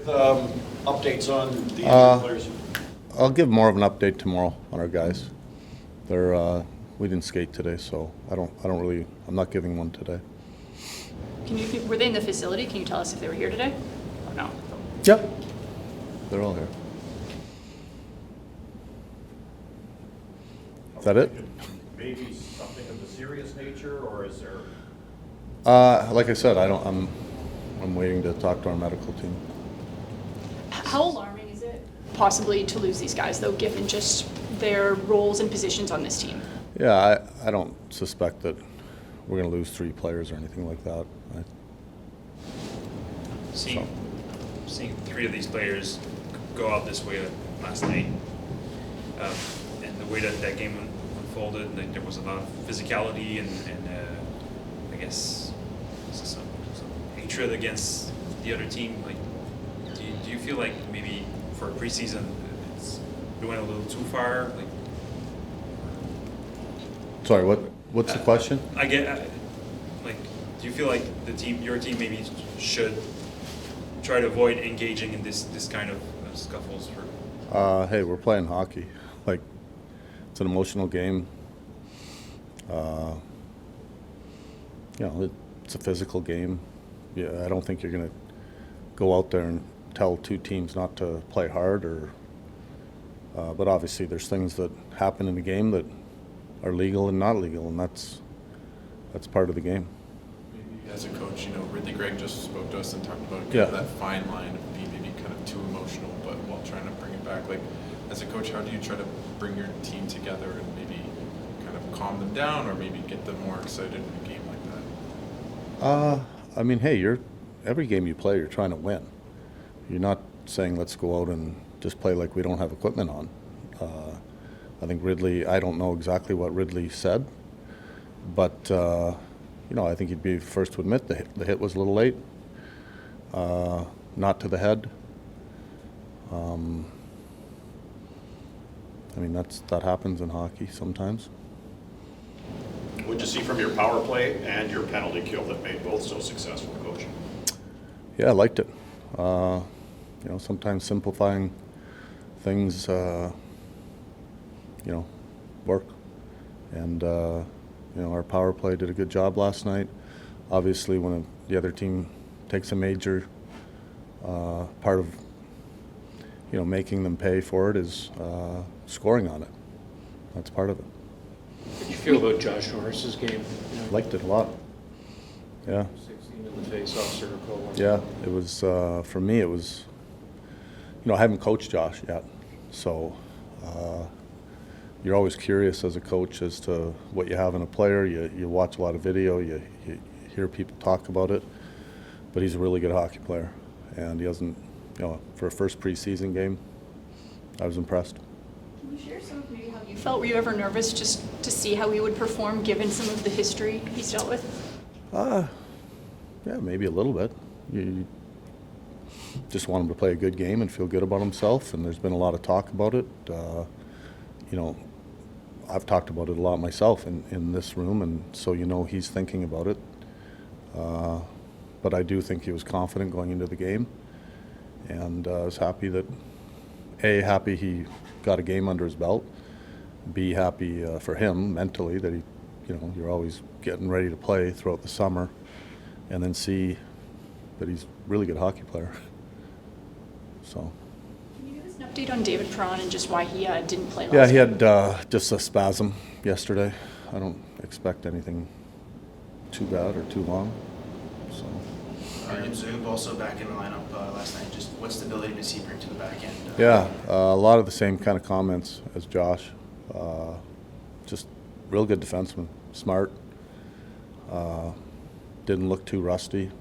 with updates on the injured players? I'll give more of an update tomorrow on our guys. We didn't skate today, so I'm not giving one today. Were they in the facility? Can you tell us if they were here today or no? Yep. They're all here. Is that it? Maybe something of a serious nature, or is there? Like I said, I'm waiting to talk to our medical team. How alarming is it possibly to lose these guys, though, given just their roles and positions on this team? Yeah, I don't suspect that we're going to lose 3 players or anything like that. Seeing 3 of these players go out this way last night, and the way that game unfolded, like, there was a lot of physicality and I guess some hatred against the other team. Like, do you feel like maybe for preseason we went a little too far? Like, Sorry, what's the question? I get like, do you feel like your team maybe should try to avoid engaging in this kind of scuffles for? Hey, we're playing hockey. Like, it's an emotional game. It's a physical game. Yeah, I don't think you're going to go out there and tell 2 teams not to play hard, but obviously there's things that happen in the game that are legal and not legal, and that's part of the game. Maybe as a coach, Ridley Greig just spoke to us and talked about that fine line of being maybe kind of too emotional, but while trying to bring it back. Like, as a coach, how do you try to bring your team together and maybe kind of calm them down, or maybe get them more excited in a game like that? Hey, every game you play, you're trying to win. You're not saying let's go out and just play like we don't have equipment on. I think I don't know exactly what Ridley said, but I think he'd be the first to admit the hit was a little late, not to the head. That happens in hockey sometimes. What'd you see from your power play and your penalty kill that made both so successful, Coach? Yeah, I liked it. Sometimes simplifying things, work. And, our power play did a good job last night. Obviously, when the other team takes a major part of, making them pay for it is scoring on it. That's part of it. How do you feel about Josh Norris's game? Liked it a lot. Yeah. 16 in the face-off circle. Yeah, it was, for me, it was, I haven't coached Josh yet, so you're always curious as a coach as to what you have in a player. You watch a lot of video, you hear people talk about it, but he's a really good hockey player, and he hasn't, for a first preseason game, I was impressed. Can you share some of maybe how you felt? Were you ever nervous just to see how he would perform given some of the history he's dealt with? Yeah, maybe a little bit. You just want him to play a good game and feel good about himself, and there's been a lot of talk about it. I've talked about it a lot myself in this room, and so he's thinking about it. But I do think he was confident going into the game, and I was happy that, happy he got a game under his belt, B, happy for him mentally that he, you're always getting ready to play throughout the summer, and then C, that he's a really good hockey player. So. Can you give us an update on David Perron and just why he didn't play last Yeah, he night? had just a spasm yesterday. I don't expect anything too bad or too long. So. Zub also back in the lineup last night. Just what stability does he bring to the back end? Yeah, a lot of the same kind of comments as Josh. Just real good defenseman, smart. Didn't look too rusty.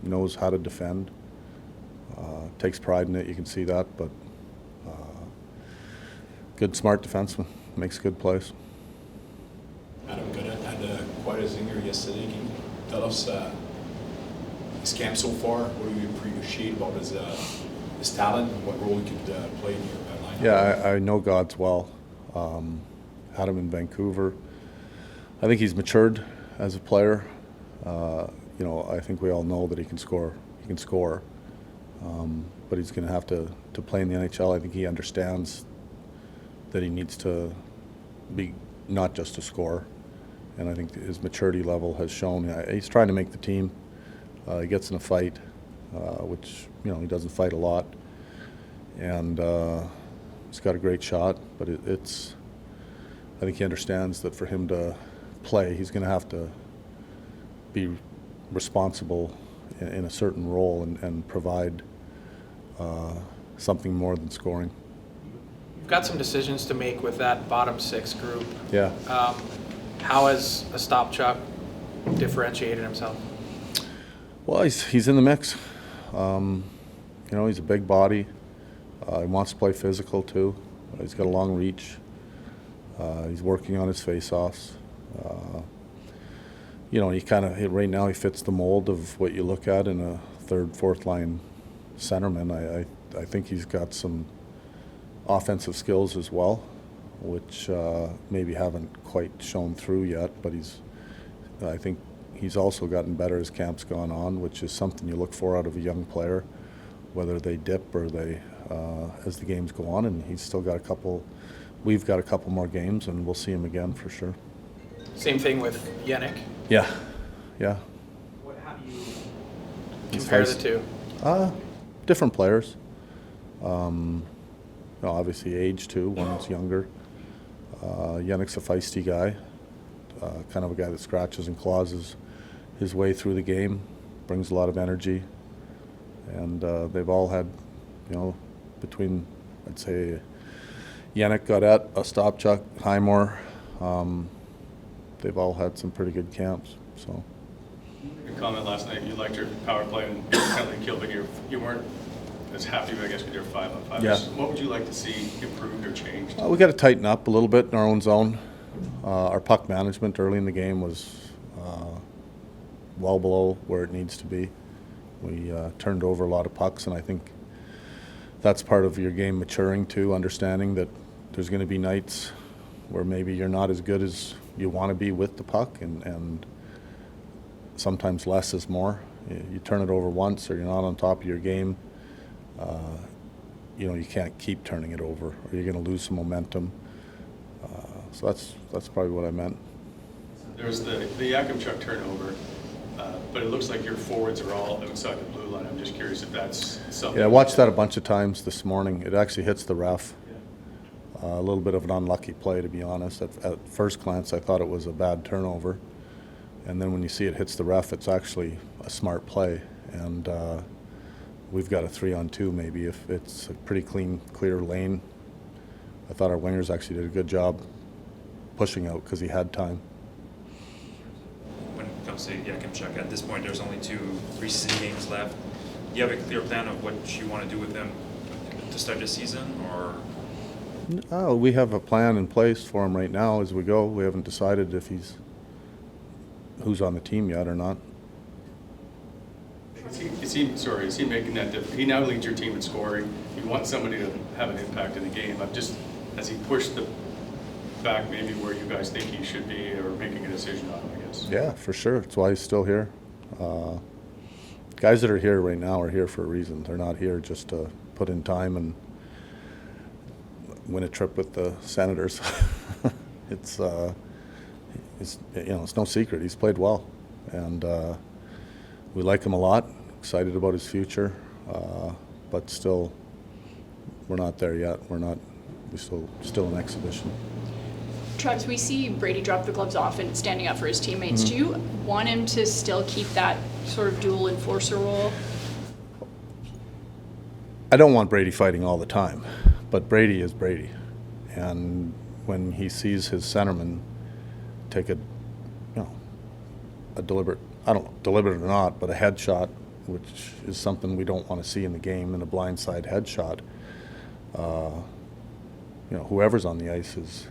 Knows how to defend. Takes pride in it. You can see that, but good, smart defenseman. Makes good plays. Adam Gooden had quite a zinger yesterday. Can you tell us his camp so far? What do you appreciate about his talent and what role he could play in your lineup? Yeah, I know God's well. Had him in Vancouver. I think he's matured as a player. I think we all know that he can score. He can score. But he's going to have to play in the NHL. I think he understands that he needs to be not just a scorer. And I think his maturity level has shown. He's trying to make the team. He gets in a fight, which, he doesn't fight a lot. And he's got a great shot, but I think he understands that for him to play, he's going to have to be responsible in a certain role and provide something more than scoring. You've got some decisions to make with that bottom six group. Yeah. How has Ostapchuk differentiated himself? Well, he's in the mix. He's a big body. He wants to play physical too. He's got a long reach. He's working on his face-offs. He kind of right now he fits the mold of what you look at in a third, fourth line centerman. I think he's got some offensive skills as well, which maybe haven't quite shown through yet. But I think he's also gotten better as camp's gone on, which is something you look for out of a young player, whether they dip or they as the games go on. And he's still got a couple. We've got a couple more games, and we'll see him again for sure. Same thing with Yannick. Yeah. How do you compare the two? Different players. Obviously age too. One's younger. Yannick's a feisty guy, kind of a guy that scratches and claws his way through the game, brings a lot of energy, and they've all had, between, I'd say, Yannick, Gaudette, Ostapchuk, Highmore, they've all had some pretty good camps. So. Your comment last night, you liked your power play and penalty kill, but you weren't as happy, I guess, with your 5-on-5. Yeah. What would you like to see improved or changed? We got to tighten up a little bit in our own zone. Our puck management early in the game was well below where it needs to be. We turned over a lot of pucks, and I think that's part of your game maturing too, understanding that there's going to be nights where maybe you're not as good as you want to be with the puck, and sometimes less is more. You turn it over once or you're not on top of your game, you can't keep turning it over or you're going to lose some momentum. So that's probably what I meant. There's the Yakimchuk turnover, but it looks like your forwards are all outside the blue line. I'm just curious if that's something. Yeah, I watched that a bunch of times this morning. It actually hits the ref. A little bit of an unlucky play, to be honest. At first glance, I thought it was a bad turnover. And then when you see it hits the ref, it's actually a smart play. And we've got a 3-on-2 maybe if it's a pretty clean, clear lane. I thought our wingers actually did a good job pushing out because he had time. When it comes to Yakimchuk, at this point, there's only 2 preseason games left. Do you have a clear plan of what you want to do with him to start the season, or? We have a plan in place for him right now as we go. We haven't decided if who's on the team yet or not. Is he making that difference? He now leads your team in scoring. You want somebody to have an impact in the game. Has he pushed the back maybe where you guys think he should be, or making a decision on him, I guess? Yeah, for sure. That's why he's still here. Guys that are here right now are here for a reason. They're not here just to put in time and win a trip with the Senators. It's no secret. He's played well, and we like him a lot. Excited about his future, but still, we're not there yet. We're still in exhibition. Travis, we see Brady drop the gloves off and standing up for his teammates. Do you want him to still keep that sort of dual enforcer role? I don't want Brady fighting all the time, but Brady is Brady. And when he sees his centerman take a deliberate, I don't know, deliberate or not, but a headshot, which is something we don't want to see in the game, in a blindside headshot, whoever's on the ice is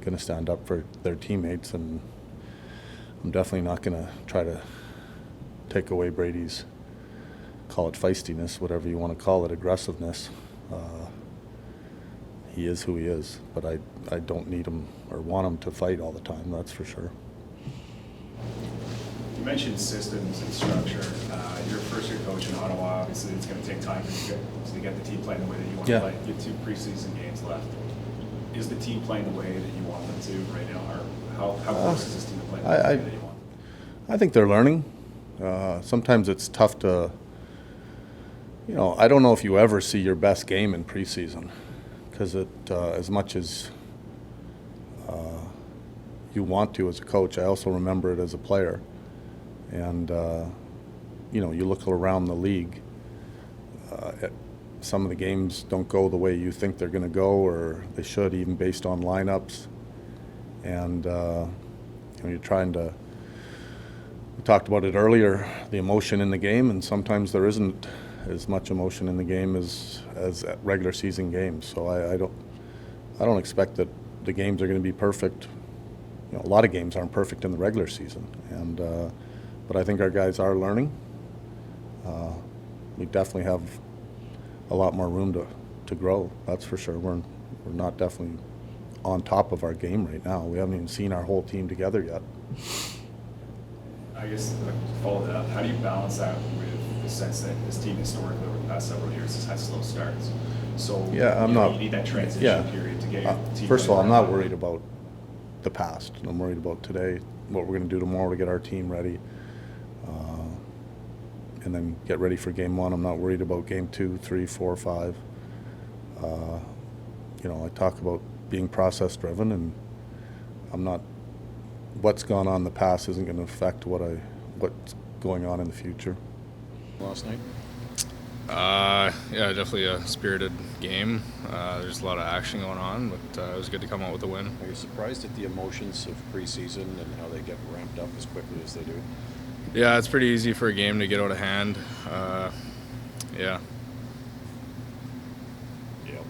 going to stand up for their teammates, and I'm definitely not going to try to take away Brady's, call it feistiness, whatever you want to call it, aggressiveness. He is who he is, but I don't need him or want him to fight all the time, that's for sure. You mentioned systems and structure. You're a first-year coach in Ottawa. Obviously, it's going to take time time to get the team playing the way that you want Yeah. to play. You have 2 preseason games left. Is the team playing the way that you want them to right now, or how close is this team to playing the way that you want? I think they're learning. Sometimes it's tough to, I don't know if you ever see your best game in preseason, because as much as you want to as a coach, I also remember it as a player. And, you look around the league, some of the games don't go the way you think they're going to go, or they should, even based on lineups. And, you're trying to, we talked about it earlier, the emotion in the game, and sometimes there isn't as much emotion in the game as at regular season games. So I don't expect that the games are going to be perfect. A lot of games aren't perfect in the regular season, and but I think our guys are learning. We definitely have a lot more room to grow. That's for sure. We're not definitely on top of our game right now. We haven't even seen our whole team together yet. I guess to follow that up, how do you balance that with the sense that this team historically over the past several years has had slow starts? So Yeah, you need that transition period to get your team. First of all, I'm playing not the right worried way. about the past. I'm worried about today, what we're going to do tomorrow to get our team ready, and then get ready for game 1. I'm not worried about game 2, 3, 4, 5. I talk about being process driven, and I'm not. What's gone on in the past isn't going to affect what's going on in the future. Last night? Yeah, definitely a spirited game. There's a lot of action going on, but it was good to come out with a win. Are you surprised at the emotions of preseason and how they get ramped up as quickly as they do? Yeah, it's pretty easy for a game to get out of hand. Yeah. Yep.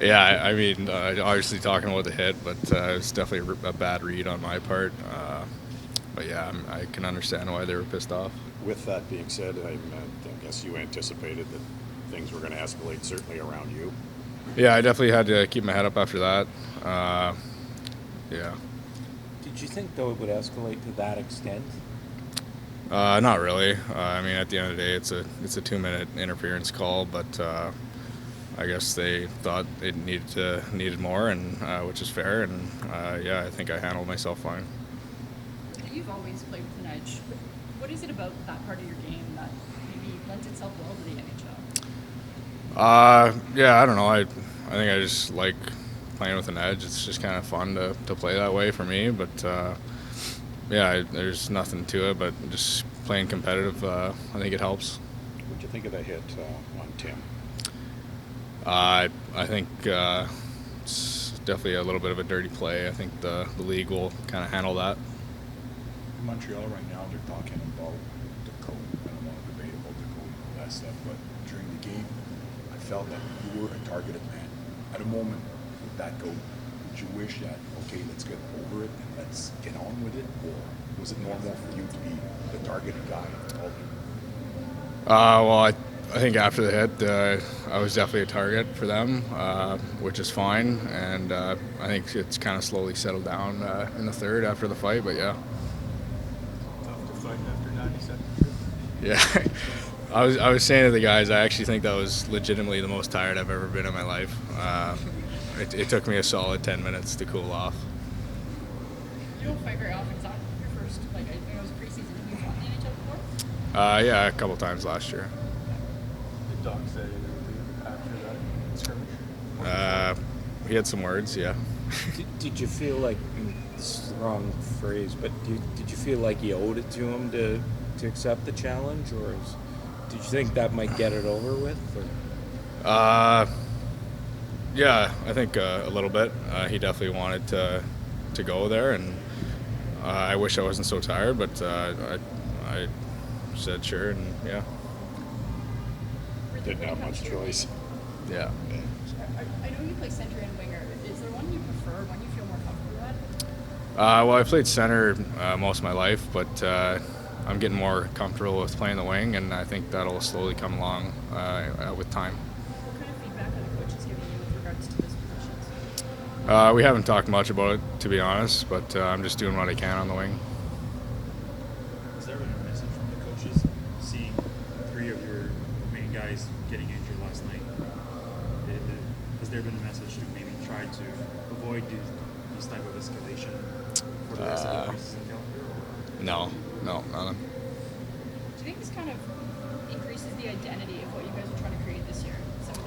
Yeah, I mean, obviously talking about the hit, but it was definitely a bad read on my part. But yeah, I can understand why they were pissed off. With that being said, I guess you anticipated that things were going to escalate, certainly around you. Yeah, I definitely had to keep my head up after that. Yeah. Did you think, though, it would escalate to that extent? Not really. I mean, at the end of the day, it's a 2-minute interference call, but I guess they thought it needed more, and which is fair. And yeah, I think I handled myself fine. You've always played with an edge. What is it about that part of your game that maybe lends itself well to the NHL? Yeah, I don't know. I think I just like playing with an edge. It's just kind of fun to play that way for me. But yeah, there's nothing to it. But just playing competitive, I think it helps. What do you think of the hit on Tim? I think it's definitely a little bit of a dirty play. I think the league will kind of handle that. In Montreal right now, they're talking about the code. I don't want to debate about the code and all that stuff, but during the game, I felt that you were a targeted man. At a moment with that code, would you wish that, okay, let's get over it and let's get on with it? Or was it normal for you to be the targeted guy all game? Well, I think after the hit, I was definitely a target for them, which is fine. And I think it's kind of slowly settled down in the third after the fight, but yeah. Yeah, I was saying to the guys, I actually think that was legitimately the most tired I've ever been in my life. It took me a solid 10 minutes to cool off. You don't fight very often. Is that your first, I know it was preseason. Have you fought in the NHL before? Yeah, a couple times last year. Did Doc say anything after that skirmish? He had some words, yeah. Did you feel like, this is the wrong phrase, but did you feel like you owed it to him to accept the challenge, or did you think that might get it over with? Yeah, I think a little bit. He definitely wanted to go there, and I wish I wasn't so tired, but I said sure, and yeah. Didn't have much choice. Yeah. I know you play center and winger. Is there one you prefer, one you feel more comfortable at? Well, I played center most of my life, but I'm getting more comfortable with playing the wing, and I think that'll slowly come along with time. What kind of feedback are the coaches giving you with regards to those positions? We haven't talked much about it, to be honest, but I'm just doing what I can on the wing. Has there been a message from the coaches guys getting injured last night, has there been a message to maybe try to avoid this type of escalation for the rest of the preseason calendar? No, nothing. Do you think this kind of increases the identity of what you guys are trying to create this year? Some of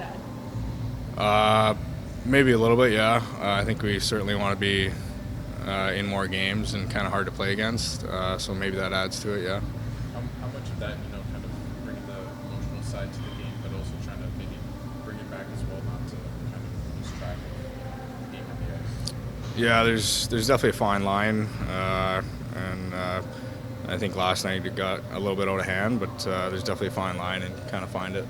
that? Maybe a little bit, yeah. I think we certainly want to be in more games and kind of hard to play against. So maybe that adds to it, yeah. How much of that, kind of bringing the emotional side to the game, but also trying to maybe bring it back as well, not to kind of lose track of the game on the ice? Yeah, there's definitely a fine line, and I think last night it got a little bit out of hand, but there's definitely a fine line and kind of find it.